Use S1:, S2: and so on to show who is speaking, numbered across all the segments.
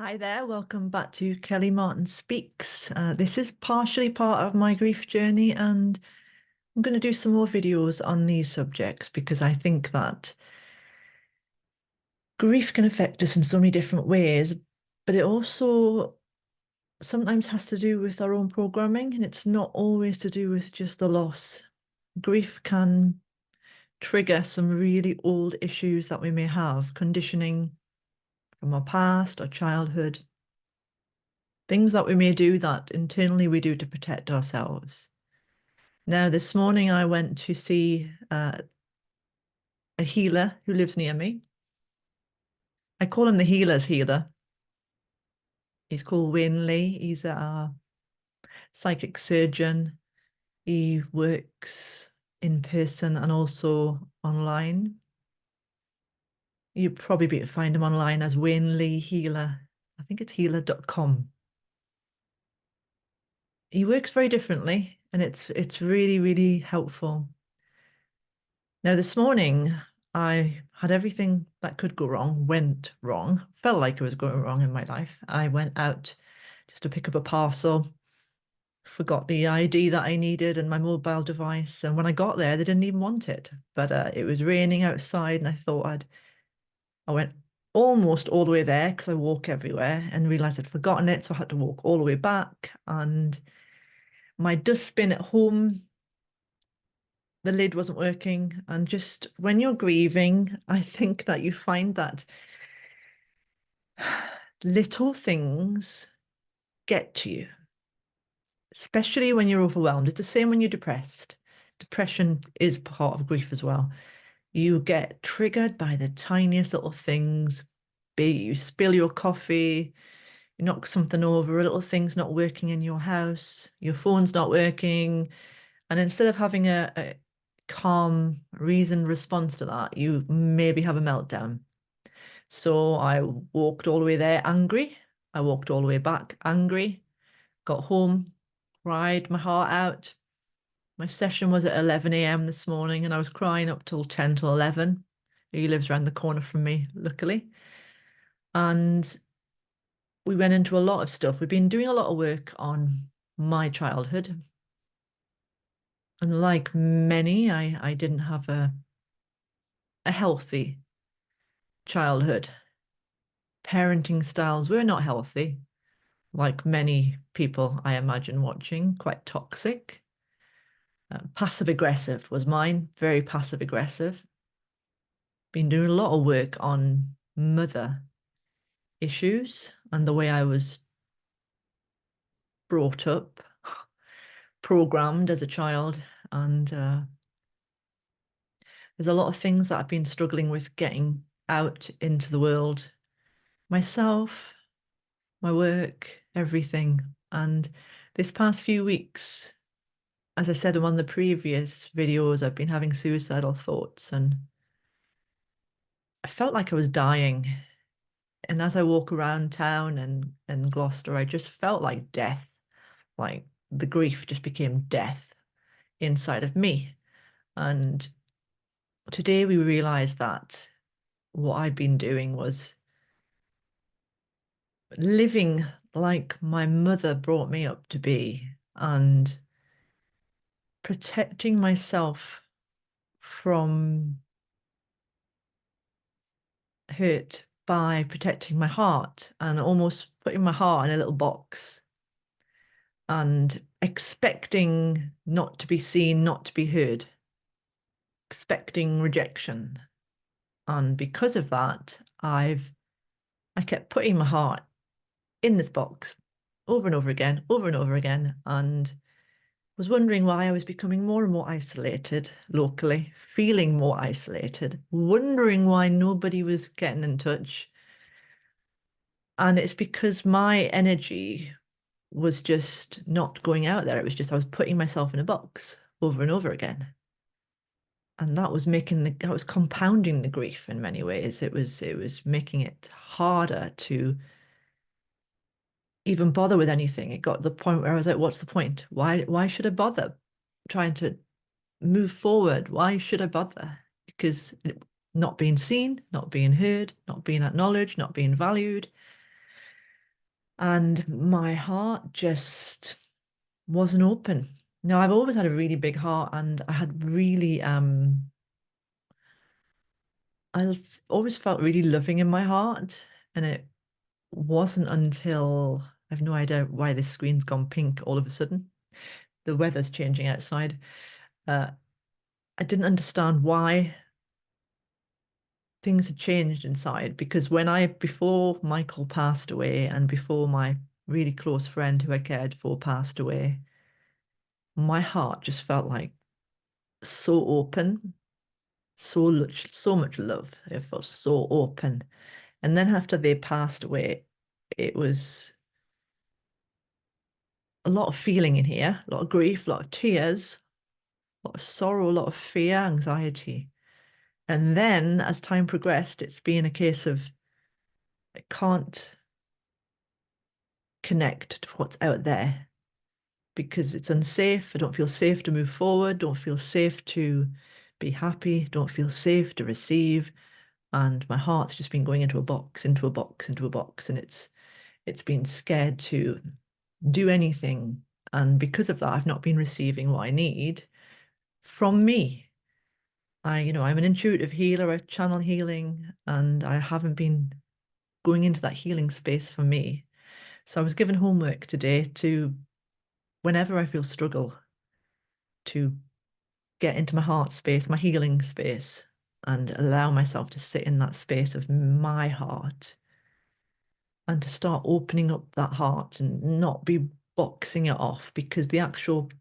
S1: Hi there, welcome back to Kelly Martin Speaks. This is partially part of my grief journey, and I'm going to do some more videos on these subjects because I think that grief can affect us in so many different ways, but it also sometimes has to do with our own programming, and it's not always to do with just the loss. Grief can trigger some really old issues that we may have, conditioning from our past or childhood, things that we may do that internally we do to protect ourselves. Now, this morning I went to see a healer who lives near me. I call him the healer's healer. He's called Wayne Lee. He's a psychic surgeon. He works in person and also online. You'd probably be able to find him online as Wayne Lee Healer. I think it's healer.com. He works very differently and it's really, really helpful. Now, this morning, I had everything that could go wrong, went wrong, felt like it was going wrong in my life. I went out just to pick up a parcel, forgot the ID that I needed and my mobile device. And when I got there, they didn't even want it. But it was raining outside, and I went almost all the way there because I walk everywhere and realized I'd forgotten it. So I had to walk all the way back. And my dustbin at home, the lid wasn't working. And just when you're grieving, I think that you find that little things get to you, especially when you're overwhelmed. It's the same when you're depressed. Depression is part of grief as well. You get triggered by the tiniest little things, be it you spill your coffee, you knock something over, a little thing's not working in your house, your phone's not working. And instead of having a calm, reasoned response to that, you maybe have a meltdown. So I walked all the way there angry. I walked all the way back angry, got home, cried my heart out. My session was at 11 a.m. this morning and I was crying up till 10 till 11. He lives around the corner from me, luckily. And we went into a lot of stuff. We've been doing a lot of work on my childhood. And like many, I didn't have a healthy childhood. Parenting styles were not healthy, like many people I imagine watching, quite toxic. Passive aggressive was mine, very passive aggressive. Been doing a lot of work on mother issues and the way I was brought up, programmed as a child. And there's a lot of things that I've been struggling with getting out into the world myself, my work, everything. And this past few weeks, as I said in one of the previous videos, I've been having suicidal thoughts and I felt like I was dying. And as I walk around town and Gloucester, I just felt like death, like the grief just became death inside of me. And today we realized that what I'd been doing was living like my mother brought me up to be and protecting myself from hurt by protecting my heart and almost putting my heart in a little box and expecting not to be seen, not to be heard, expecting rejection. And because of that, I kept putting my heart in this box over and over again, and was wondering why I was becoming more and more isolated locally, feeling more isolated, wondering why nobody was getting in touch. And it's because my energy was just not going out there. It was just I was putting myself in a box over and over again. And that was compounding the grief in many ways. It was making it harder to even bother with anything. It got to the point where I was like, what's the point? Why should I bother trying to move forward? Why should I bother? Because not being seen, not being heard, not being acknowledged, not being valued. And my heart just wasn't open. Now, I've always had a really big heart, and I had really always felt really loving in my heart. And it wasn't until I've no idea why this screen's gone pink all of a sudden. The weather's changing outside. Uh, I didn't understand why things had changed inside, because before Michael passed away and before my really close friend who I cared for passed away, my heart just felt like so open, so much love. It felt so open. And then after they passed away, it was a lot of feeling in here, a lot of grief, a lot of tears, a lot of sorrow, a lot of fear, anxiety. And then as time progressed, it's been a case of I can't connect to what's out there because it's unsafe. I don't feel safe to move forward, don't feel safe to be happy, don't feel safe to receive. And my heart's just been going into a box, into a box, into a box, and it's been scared to do anything. And because of that, I've not been receiving what I need from me. I'm an intuitive healer, I channel healing, and I haven't been going into that healing space for me. So I was given homework today to, whenever I feel struggle, to get into my heart space, my healing space, and allow myself to sit in that space of my heart and to start opening up that heart and not be boxing it off, because the actual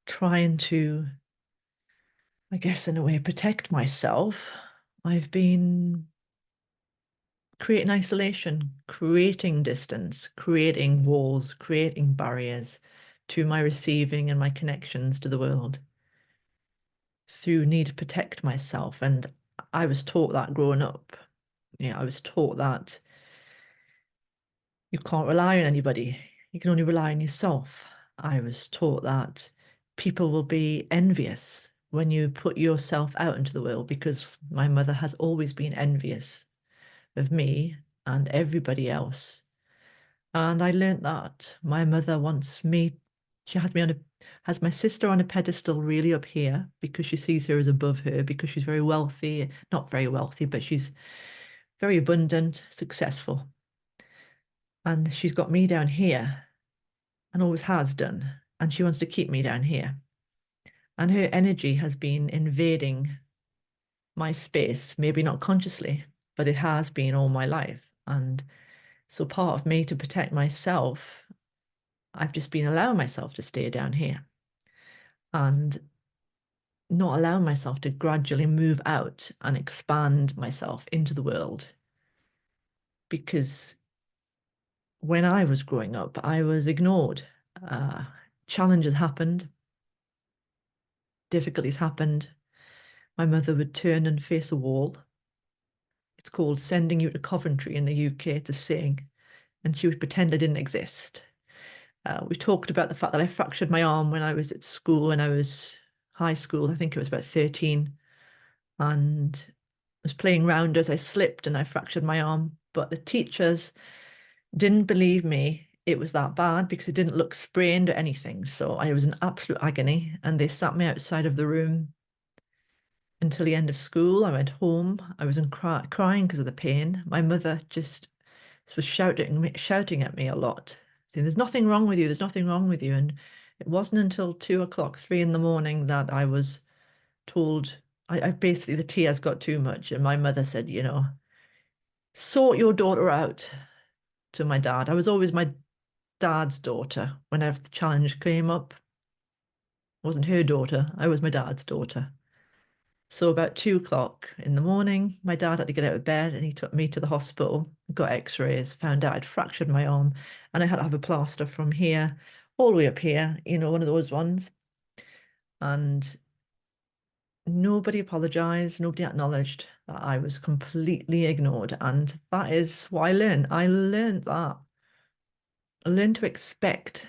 S1: trying to, I guess, in a way, protect myself, I've been creating isolation, creating distance, creating walls, creating barriers to my receiving and my connections to the world through need to protect myself. And I was taught that growing up. I was taught that you can't rely on anybody. You can only rely on yourself. I was taught that people will be envious when you put yourself out into the world, because my mother has always been envious of me and everybody else. And I learnt that my mother wants me, she has my sister on a pedestal really up here because she sees her as above her because she's very wealthy, not very wealthy, but she's very abundant, successful. And she's got me down here and always has done. And she wants to keep me down here. And her energy has been invading my space, maybe not consciously, but it has been all my life. And so part of me, to protect myself, I've just been allowing myself to stay down here and not allowing myself to gradually move out and expand myself into the world. Because when I was growing up, I was ignored. Uh, Challenges happened, difficulties happened. My mother would turn and face a wall. It's called sending you to Coventry in the UK to sing, and she would pretend I didn't exist. We talked about the fact that I fractured my arm when I was at school, when I was high school. I think it was about 13, and I was playing rounders. I slipped and I fractured my arm, but the teachers didn't believe me it was that bad because it didn't look sprained or anything. So I was in absolute agony, and they sat me outside of the room until the end of school. I went home. I was crying because of the pain. My mother just was shouting at me a lot, saying, "There's nothing wrong with you. There's nothing wrong with you." And it wasn't until 2 o'clock, 3 in the morning that I was told, I basically, the tears got too much. And my mother said, sort your daughter out, to my dad. I was always my dad's daughter. Whenever the challenge came up, I wasn't her daughter. I was my dad's daughter. So about 2 o'clock in the morning, my dad had to get out of bed and he took me to the hospital, got x-rays, found out I'd fractured my arm, and I had to have a plaster from here all the way up here, one of those ones. And nobody apologized, nobody acknowledged that I was completely ignored. And that is what I learned. I learned that. I learned to expect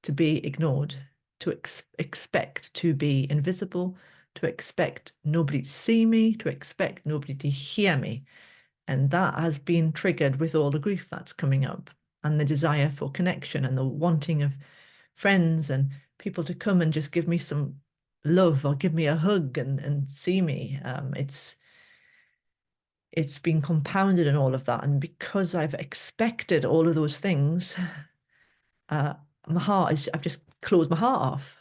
S1: to be ignored, to expect to be invisible, to expect nobody to see me, to expect nobody to hear me. And that has been triggered with all the grief that's coming up. and the desire for connection and the wanting of friends and people to come and just give me some love or give me a hug and see me. It's been compounded in all of that. And because I've expected all of those things, uh, I've just closed my heart off.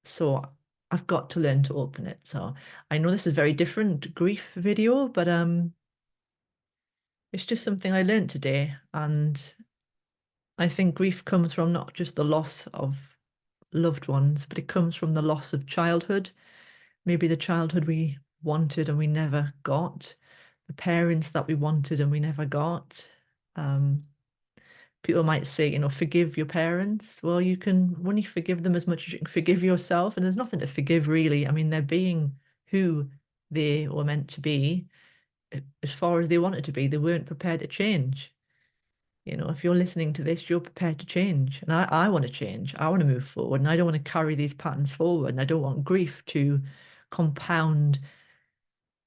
S1: So I've got to learn to open it. So I know this is a very different grief video, but it's just something I learned today. And I think grief comes from not just the loss of loved ones, but it comes from the loss of childhood. Maybe the childhood we wanted and we never got, the parents that we wanted and we never got. Um, People might say, forgive your parents. Well, you can only forgive them as much as you can forgive yourself. And there's nothing to forgive, really. I mean, they're being who they were meant to be as far as they wanted to be. They weren't prepared to change. If you're listening to this, you're prepared to change. And I want to change. I want to move forward. And I don't want to carry these patterns forward. And I don't want grief to compound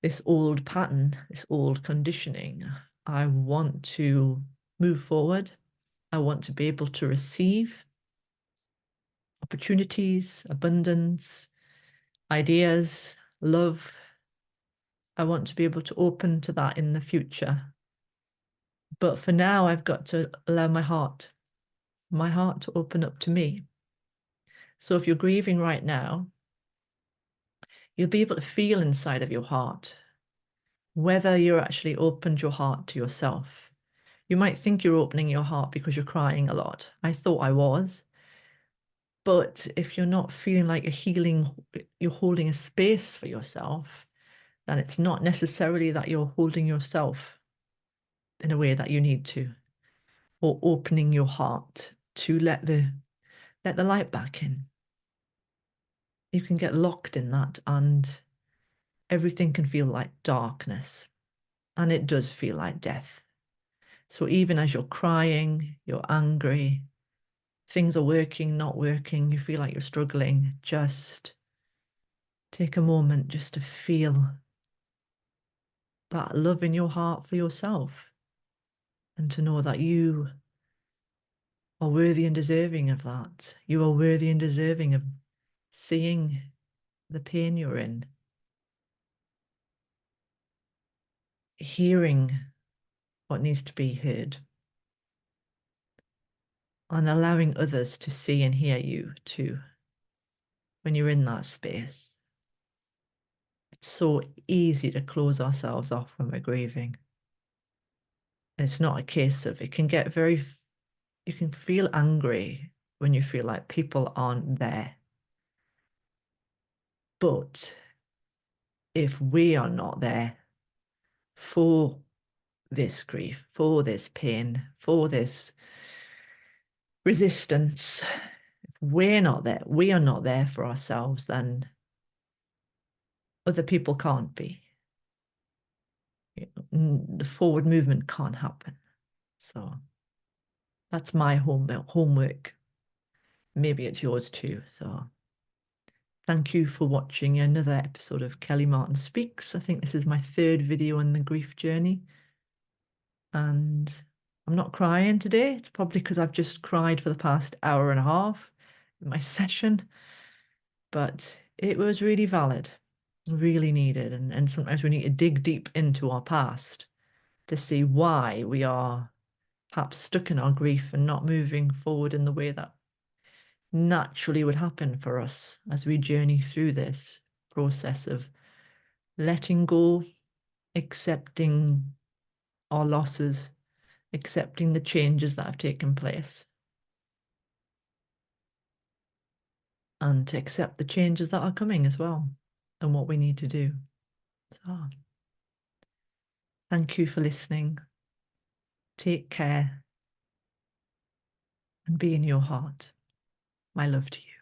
S1: this old pattern, this old conditioning. I want to move forward. I want to be able to receive opportunities, abundance, ideas, love. I want to be able to open to that in the future. But for now, I've got to allow my heart to open up to me. So if you're grieving right now, you'll be able to feel inside of your heart whether you're actually opened your heart to yourself. You might think you're opening your heart because you're crying a lot. I thought I was. But if you're not feeling like you're holding a space for yourself, then it's not necessarily that you're holding yourself in a way that you need to, or opening your heart to let the light back in. You can get locked in that and everything can feel like darkness. And it does feel like death. So even as you're crying, you're angry, things are working, not working, you feel like you're struggling, just take a moment just to feel that love in your heart for yourself and to know that you are worthy and deserving of that. You are worthy and deserving of seeing the pain you're in, hearing what needs to be heard, and allowing others to see and hear you too when you're in that space. It's so easy to close ourselves off when we're grieving. And it's not a case of, it can get you can feel angry when you feel like people aren't there. But if we are not there for this grief, for this pain, for this resistance, if we are not there for ourselves, then other people can't be. The forward movement can't happen. So that's my homework. Maybe it's yours too. So thank you for watching another episode of Kelly Martin Speaks. I think this is my third video on the grief journey. And I'm not crying today. It's probably because I've just cried for the past hour and a half in my session. But it was really valid, really needed. And sometimes we need to dig deep into our past to see why we are perhaps stuck in our grief and not moving forward in the way that naturally would happen for us as we journey through this process of letting go, accepting our losses, accepting the changes that have taken place, and to accept the changes that are coming as well and what we need to do. So, thank you for listening. Take care and be in your heart. My love to you.